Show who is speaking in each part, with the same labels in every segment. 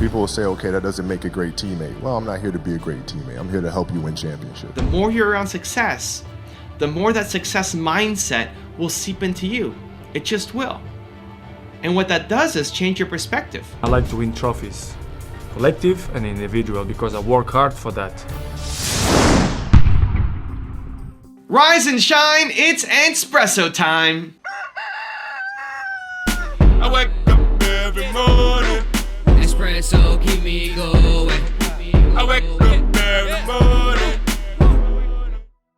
Speaker 1: People will say, okay, that doesn't make a great teammate. Well, I'm not here to be a great teammate. I'm here to help you win championships.
Speaker 2: The more you're around success, the more that success mindset will seep into you. It just will. And what that does is change your perspective.
Speaker 3: I like to win trophies, collective and individual, because I work hard for that.
Speaker 2: Rise and shine, it's espresso time.
Speaker 4: I wake up every morning.
Speaker 5: Espresso, keep me going.
Speaker 4: I wake up every morning.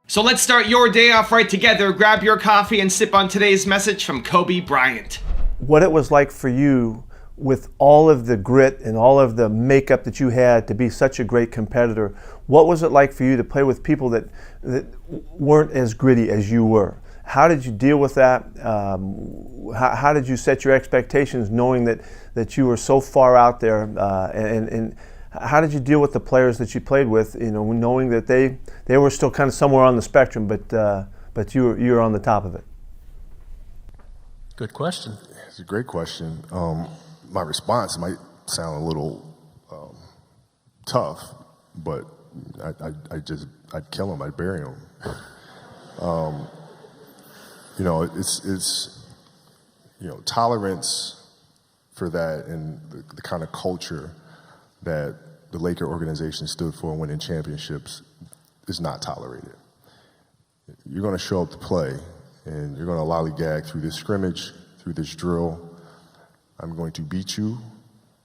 Speaker 2: So let's start your day off right together. Grab your coffee and sip on today's message from Kobe Bryant.
Speaker 6: What it was like for you with all of the grit and all of the makeup that you had to be such a great competitor. What was it like for you to play with people that weren't as gritty as you were? How did you deal with that? How did you set your expectations knowing that you were so far out there? And how did you deal with the players that you played with, knowing that they were still kind of somewhere on the spectrum, but you were on the top of it?
Speaker 1: Good question. It's a great question. My response might sound a little tough, but I'd kill him. I'd bury him. It's tolerance for that and the kind of culture that the Laker organization stood for winning championships is not tolerated. You're going to show up to play, and you're going to lollygag through this scrimmage, through this drill. I'm going to beat you.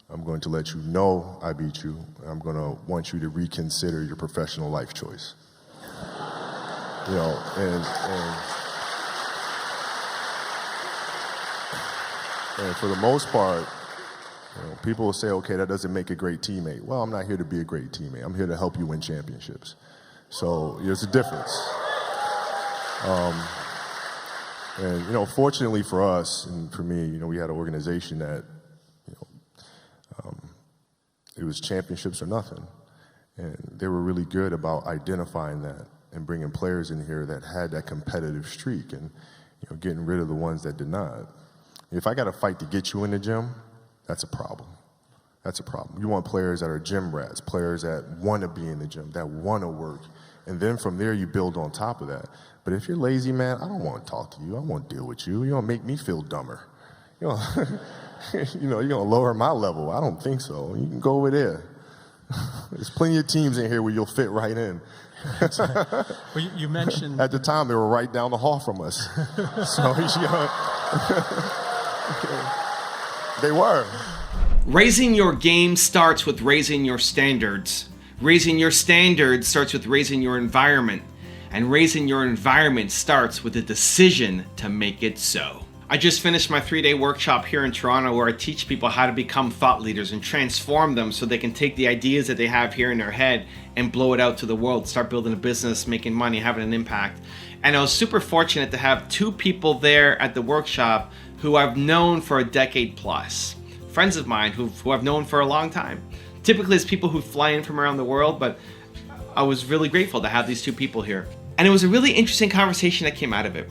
Speaker 1: I'm going to let you know I beat you. I'm going to want you to reconsider your professional life choice. And for the most part, people will say, okay, that doesn't make a great teammate. Well, I'm not here to be a great teammate. I'm here to help you win championships. So there's a difference. Fortunately for us and for me, we had an organization that, it was championships or nothing. And they were really good about identifying that and bringing players in here that had that competitive streak and, getting rid of the ones that did not. If I got to fight to get you in the gym, that's a problem. That's a problem. You want players that are gym rats, players that want to be in the gym, that want to work. And then from there, you build on top of that. But if you're lazy, man, I don't want to talk to you. I won't deal with you. You're going to make me feel dumber. You're going to lower my level. I don't think so. You can go over there. There's plenty of teams in here where you'll fit right in.
Speaker 7: Well, you mentioned...
Speaker 1: At the time, they were right down the hall from us. So, they were.
Speaker 2: Raising your game starts with raising your standards. Raising your standards starts with raising your environment. And raising your environment starts with a decision to make it so. I just finished my 3-day workshop here in Toronto where I teach people how to become thought leaders and transform them so they can take the ideas that they have here in their head and blow it out to the world, start building a business, making money, having an impact. And I was super fortunate to have 2 people there at the workshop who I've known for a decade plus. Friends of mine who I've known for a long time. Typically it's people who fly in from around the world, but I was really grateful to have these 2 people here. And it was a really interesting conversation that came out of it.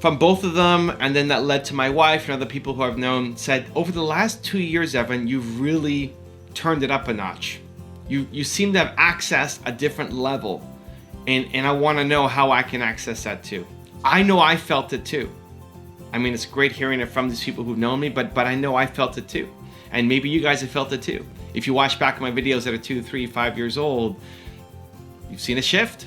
Speaker 2: From both of them, and then that led to my wife and other people who I've known, said, over the last 2 years, Evan, you've really turned it up a notch. You seem to have accessed a different level, and I want to know how I can access that too. I know I felt it too. I mean, it's great hearing it from these people who've known me, but I know I felt it too. And maybe you guys have felt it too. If you watch back my videos that are 2, 3, 5 years old, you've seen a shift.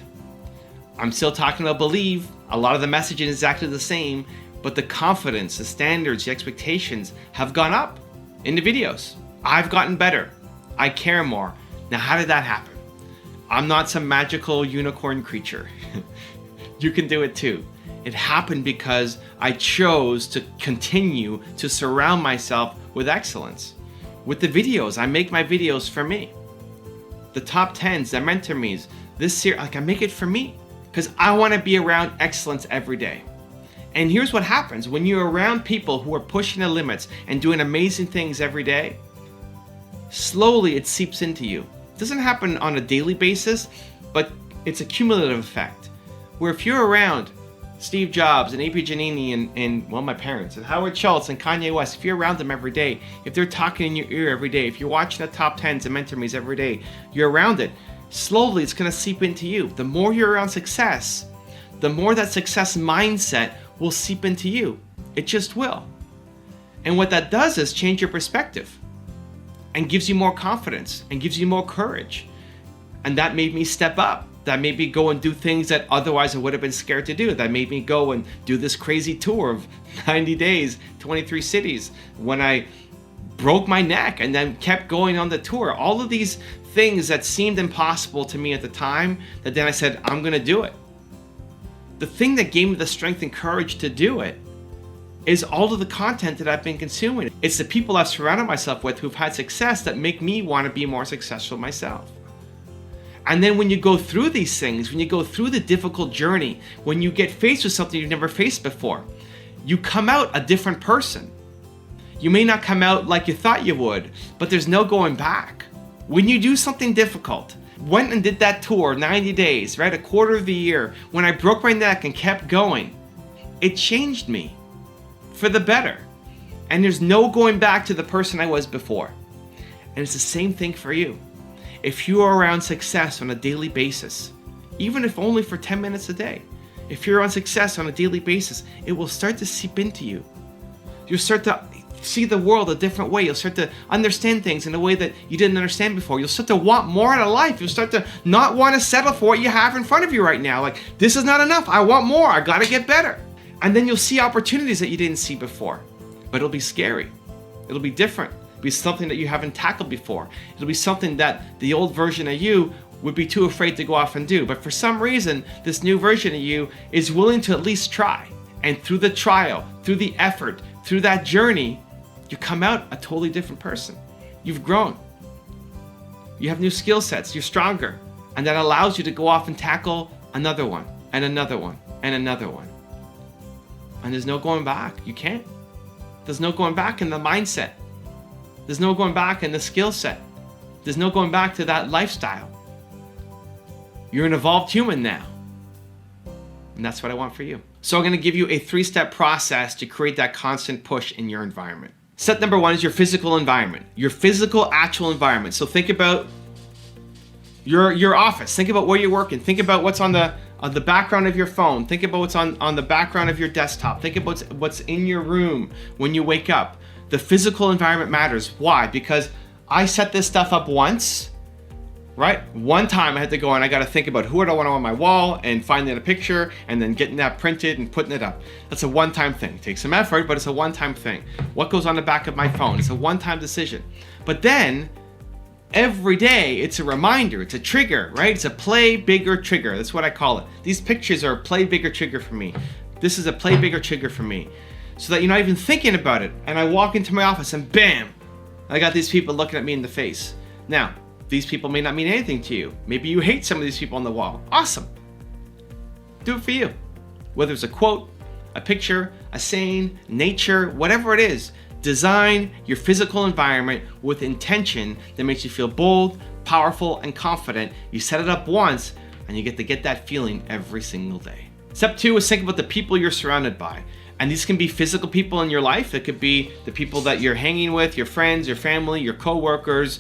Speaker 2: I'm still talking about believe. A lot of the messaging is exactly the same, but the confidence, the standards, the expectations have gone up in the videos. I've gotten better. I care more. Now, how did that happen? I'm not some magical unicorn creature. You can do it too. It happened because I chose to continue to surround myself with excellence. With the videos, I make my videos for me. The top 10s, the mentor me's, this series, I make it for me. Because I want to be around excellence every day. And here's what happens when you're around people who are pushing the limits and doing amazing things every day. Slowly it seeps into you. It doesn't happen on a daily basis, but it's a cumulative effect. Where if you're around Steve Jobs and A.P. Giannini and well, my parents, and Howard Schultz and Kanye West, if you're around them every day, if they're talking in your ear every day, if you're watching the top 10s and mentor me's every day, you're around it, slowly it's going to seep into you. The more you're around success, the more that success mindset will seep into you. It just will. And what that does is change your perspective and gives you more confidence and gives you more courage. And that made me step up. That made me go and do things that otherwise I would have been scared to do. That made me go and do this crazy tour of 90 days, 23 cities, when I broke my neck and then kept going on the tour. All of these things that seemed impossible to me at the time, that then I said, I'm gonna do it. The thing that gave me the strength and courage to do it is all of the content that I've been consuming. It's the people I've surrounded myself with who've had success that make me want to be more successful myself. And then when you go through these things, when you go through the difficult journey, when you get faced with something you've never faced before, you come out a different person. You may not come out like you thought you would, but there's no going back. When you do something difficult, went and did that tour, 90 days, right? A quarter of the year, when I broke my neck and kept going, it changed me for the better. And there's no going back to the person I was before. And it's the same thing for you. If you are around success on a daily basis, even if only for 10 minutes a day, if you're on success on a daily basis, it will start to seep into you. You'll start to see the world a different way. You'll start to understand things in a way that you didn't understand before. You'll start to want more out of life. You'll start to not want to settle for what you have in front of you right now. Like, this is not enough. I want more. I got to get better. And then you'll see opportunities that you didn't see before. But it'll be scary. It'll be different. It'll be something that you haven't tackled before. It'll be something that the old version of you would be too afraid to go off and do. But for some reason, this new version of you is willing to at least try. And through the trial, through the effort, through that journey, you come out a totally different person. You've grown. You have new skill sets. You're stronger. And that allows you to go off and tackle another one, and another one, and another one. And there's no going back. You can't. There's no going back in the mindset. There's no going back in the skill set. There's no going back to that lifestyle. You're an evolved human now. And that's what I want for you. So I'm going to give you a 3-step process to create that constant push in your environment. Step number 1 is your physical environment, your physical actual environment. So think about your office. Think about where you're working. Think about what's on the background of your phone. Think about what's on the background of your desktop. Think about what's in your room when you wake up. The physical environment matters. Why? Because I set this stuff up once, right? One time I had to go and I got to think about who do I want on my wall and finding a picture and then getting that printed and putting it up. That's a one-time thing. It takes some effort, but it's a one-time thing. What goes on the back of my phone? It's a one-time decision. But then every day it's a reminder, it's a trigger, right? It's a play bigger trigger. That's what I call it. These pictures are a play bigger trigger for me. This is a play bigger trigger for me. So that you're not even thinking about it. And I walk into my office and bam, I got these people looking at me in the face. Now, these people may not mean anything to you. Maybe you hate some of these people on the wall. Awesome. Do it for you. Whether it's a quote, a picture, a saying, nature, whatever it is, design your physical environment with intention that makes you feel bold, powerful, and confident. You set it up once and you get to get that feeling every single day. Step 2 is think about the people you're surrounded by. And these can be physical people in your life. It could be the people that you're hanging with, your friends, your family, your coworkers.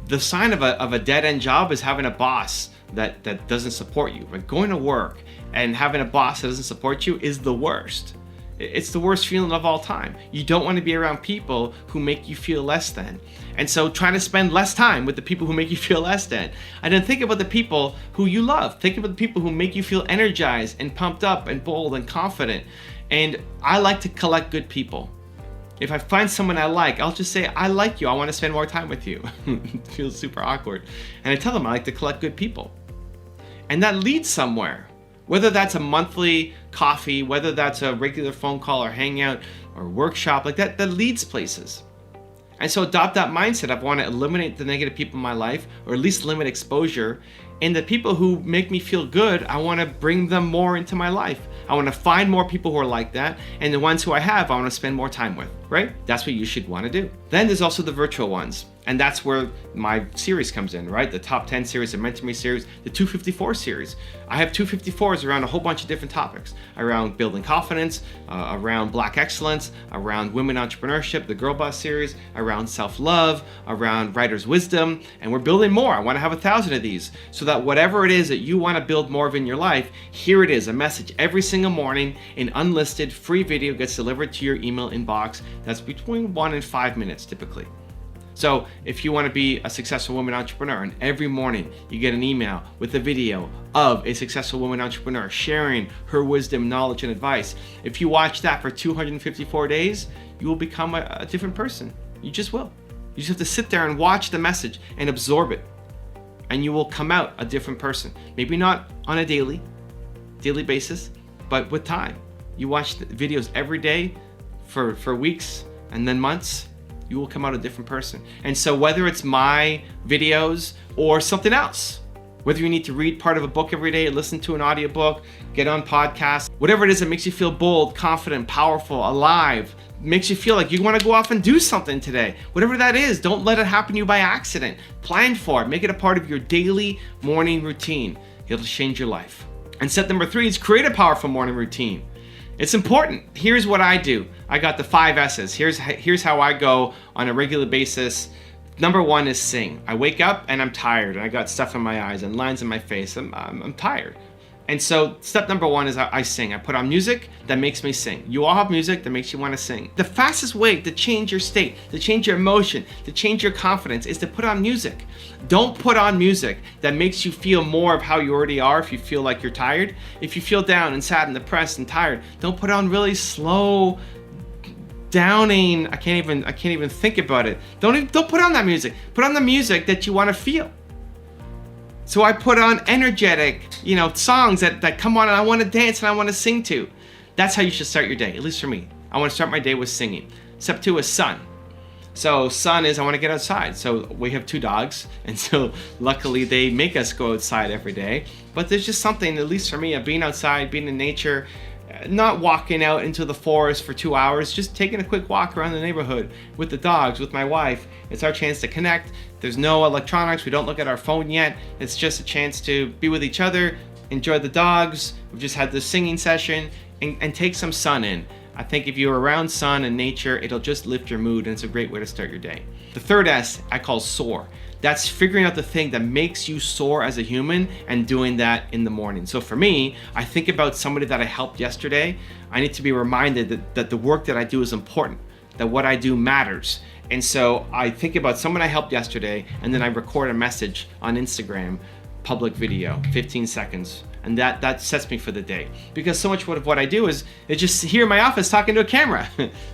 Speaker 2: The sign of a dead-end job is having a boss that doesn't support you. Like going to work and having a boss that doesn't support you is the worst. It's the worst feeling of all time. You don't want to be around people who make you feel less than. And so try to spend less time with the people who make you feel less than. And then think about the people who you love. Think about the people who make you feel energized and pumped up and bold and confident. And I like to collect good people. If I find someone I like, I'll just say, I like you. I want to spend more time with you. It feels super awkward. And I tell them I like to collect good people. And that leads somewhere. Whether that's a monthly coffee, whether that's a regular phone call or hangout or workshop, like that leads places. And so adopt that mindset. I want to eliminate the negative people in my life, or at least limit exposure. And the people who make me feel good, I want to bring them more into my life. I want to find more people who are like that. And the ones who I have, I want to spend more time with, right? That's what you should want to do. Then there's also the virtual ones. And that's where my series comes in, right? The top 10 series, the Mentor Me series, the 254 series. I have 254s around a whole bunch of different topics, around building confidence, around Black excellence, around women entrepreneurship, the Girl Boss series, around self-love, around writer's wisdom, and we're building more. I want to have 1,000 of these so that whatever it is that you want to build more of in your life, here it is, a message every single morning, an unlisted free video gets delivered to your email inbox. That's between 1 and 5 minutes typically. So if you want to be a successful woman entrepreneur, and every morning you get an email with a video of a successful woman entrepreneur sharing her wisdom, knowledge, and advice, if you watch that for 254 days, you will become a different person. You just will. You just have to sit there and watch the message and absorb it, and you will come out a different person. Maybe not on a daily basis, but with time. You watch the videos every day for weeks and then months, you will come out a different person. And so whether it's my videos or something else, whether you need to read part of a book every day, listen to an audiobook, get on podcasts, whatever it is that makes you feel bold, confident, powerful, alive, makes you feel like you want to go off and do something today. Whatever that is, don't let it happen to you by accident. Plan for it. Make it a part of your daily morning routine. It'll change your life. And step number 3 is create a powerful morning routine. It's important. Here's what I do. I got the 5 S's. Here's how I go on a regular basis. Number 1 is sing. I wake up and I'm tired and I got stuff in my eyes and lines in my face. I'm tired. And so step number 1 is I sing. I put on music that makes me sing. You all have music that makes you want to sing. The fastest way to change your state, to change your emotion, to change your confidence is to put on music. Don't put on music that makes you feel more of how you already are if you feel like you're tired. If you feel down and sad and depressed and tired, don't put on really slow, downing, I can't even think about it. Don't put on that music. Put on the music that you want to feel. So I put on energetic, songs that come on and I want to dance and I want to sing to. That's how you should start your day, at least for me. I want to start my day with singing. Step 2 is sun. So sun is I want to get outside. So we have 2 dogs, and so luckily they make us go outside every day. But there's just something, at least for me, of being outside, being in nature, not walking out into the forest for 2 hours, just taking a quick walk around the neighborhood with the dogs, with my wife. It's our chance to connect. There's no electronics. We don't look at our phone yet. It's just a chance to be with each other, enjoy the dogs. We've just had this singing session and take some sun in. I think if you're around sun and nature, it'll just lift your mood, and it's a great way to start your day. The 3rd S I call soar. That's figuring out the thing that makes you soar as a human and doing that in the morning. So for me, I think about somebody that I helped yesterday. I need to be reminded that the work that I do is important, that what I do matters. And so I think about someone I helped yesterday, and then I record a message on Instagram, public video, 15 seconds. And that sets me for the day. Because so much of what I do is just here in my office talking to a camera.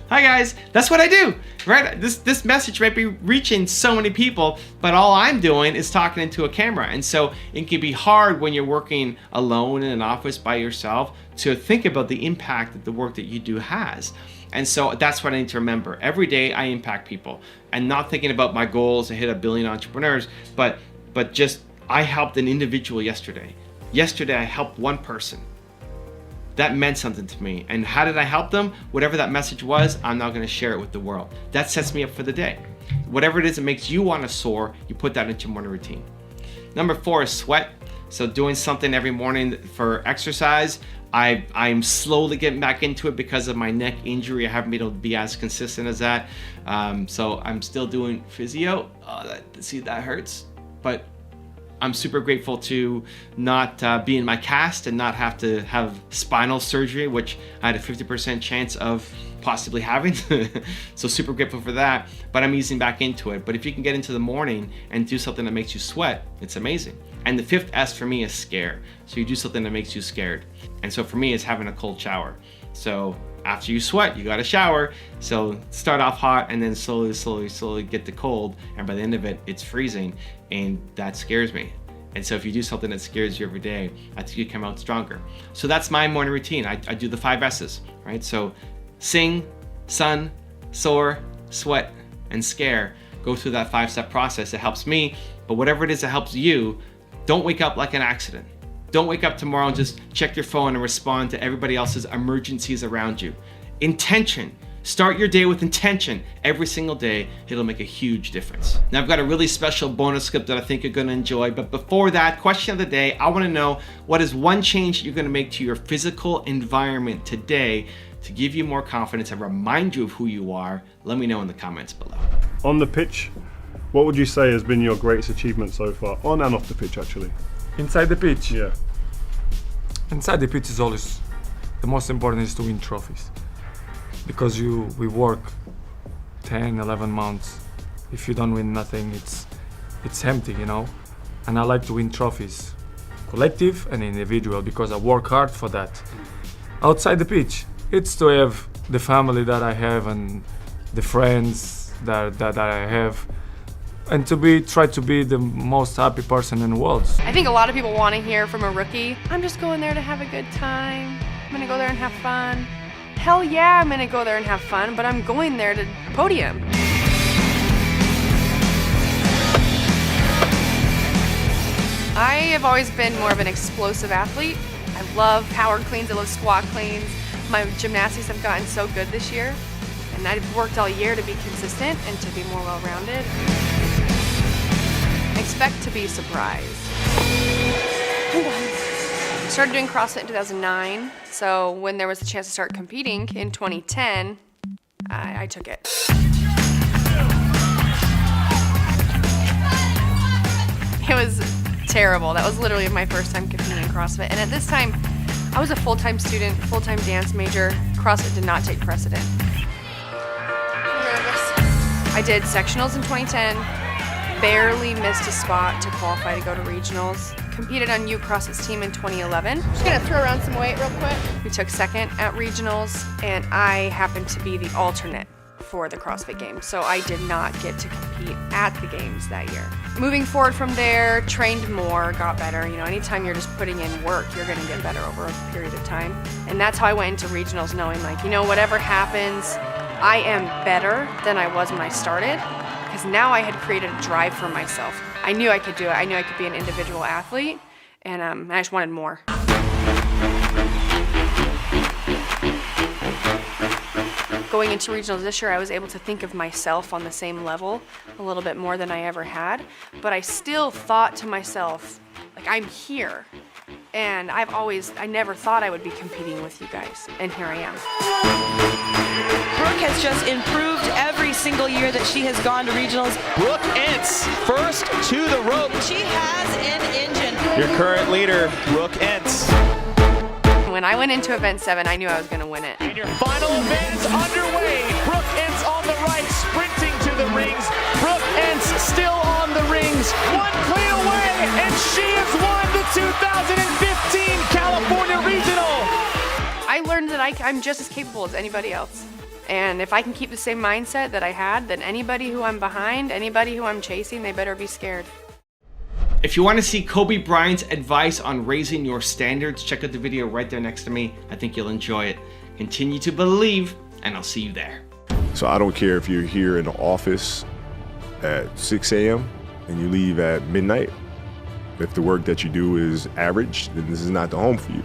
Speaker 2: Hi guys, that's what I do, right? This message might be reaching so many people, but all I'm doing is talking into a camera. And so it can be hard when you're working alone in an office by yourself to think about the impact that the work that you do has. And so that's what I need to remember. Every day I impact people, and not thinking about my goals to hit 1 billion entrepreneurs, but just I helped an individual yesterday. Yesterday, I helped one person. That meant something to me. And how did I help them? Whatever that message was, I'm now going to share it with the world. That sets me up for the day. Whatever it is that makes you want to soar, you put that into your morning routine. Number 4 is sweat. So doing something every morning for exercise. I'm slowly getting back into it because of my neck injury. I haven't been able to be as consistent as that. So I'm still doing physio. That hurts. But I'm super grateful to not be in my cast and not have to have spinal surgery, which I had a 50% chance of possibly having. So super grateful for that, but I'm easing back into it. But if you can get into the morning and do something that makes you sweat, it's amazing. And the 5th S for me is scare. So you do something that makes you scared. And so for me, it's having a cold shower. So after you sweat, you got to shower. So start off hot and then slowly get the cold. And by the end of it, it's freezing. And that scares me. And so if you do something that scares you every day, I think you come out stronger. So that's my morning routine. I do the 5 S's, right? So sing, sun, soar, sweat, and scare. Go through that 5-step process. It helps me. But whatever it is that helps you, don't wake up like an accident. Don't wake up tomorrow and just check your phone and respond to everybody else's emergencies around you. Intention. Start your day with intention every single day. It'll make a huge difference. Now I've got a really special bonus clip that I think you're gonna enjoy, but before that, question of the day, I wanna know what is one change you're gonna make to your physical environment today to give you more confidence and remind you of who you are? Let me know in the comments below.
Speaker 8: On the pitch, what would you say has been your greatest achievement so far? On and off the pitch, actually.
Speaker 3: Inside the pitch.
Speaker 8: Yeah.
Speaker 3: Inside the pitch is always the most important is to win trophies. Because we work 10, 11 months. If you don't win nothing, it's empty, you know? And I like to win trophies, collective and individual, because I work hard for that. Outside the pitch, it's to have the family that I have and the friends that I have, and try to be the most happy person in the world.
Speaker 9: I think a lot of people want to hear from a rookie, I'm just going there to have a good time. I'm gonna go there and have fun. Hell yeah, I'm gonna go there and have fun, but I'm going there to podium. I have always been more of an explosive athlete. I love power cleans, I love squat cleans. My gymnastics have gotten so good this year, and I've worked all year to be consistent and to be more well-rounded. Expect to be surprised. Started doing CrossFit in 2009, so when there was a chance to start competing in 2010, I took it. It was terrible. That was literally my first time competing in CrossFit, and at this time, I was a full-time student, full-time dance major. CrossFit did not take precedent. I'm nervous. I did sectionals in 2010, barely missed a spot to qualify to go to regionals. Competed on U CrossFit's team in 2011. Just gonna throw around some weight real quick. We took second at regionals, and I happened to be the alternate for the CrossFit Games, so I did not get to compete at the Games that year. Moving forward from there, trained more, got better. You know, anytime you're just putting in work, you're gonna get better over a period of time. And that's how I went into regionals, knowing like, you know, whatever happens, I am better than I was when I started, because now I had created a drive for myself. I knew I could do it. I knew I could be an individual athlete, and I just wanted more. Going into regionals this year, I was able to think of myself on the same level a little bit more than I ever had, but I still thought to myself, like, I'm here, and I never thought I would be competing with you guys, and here I am.
Speaker 10: Brooke has just improved every single year that she has gone to regionals.
Speaker 11: Brooke Entz, first to the rope.
Speaker 10: She has an engine.
Speaker 11: Your current leader, Brooke Entz.
Speaker 9: When I went into event 7, I knew I was going to win it.
Speaker 11: And your final event is underway. Brooke Entz on the right, sprinting to the rings. Brooke Entz still on the rings. One clean away, and she has won the 2015 California Regional.
Speaker 9: I learned that I'm just as capable as anybody else. And if I can keep the same mindset that I had, then anybody who I'm behind, anybody who I'm chasing, they better be scared.
Speaker 2: If you want to see Kobe Bryant's advice on raising your standards, check out the video right there next to me. I think you'll enjoy it. Continue to believe, and I'll see you there.
Speaker 1: So I don't care if you're here in the office at 6 a.m. and you leave at midnight. If the work that you do is average, then this is not the home for you.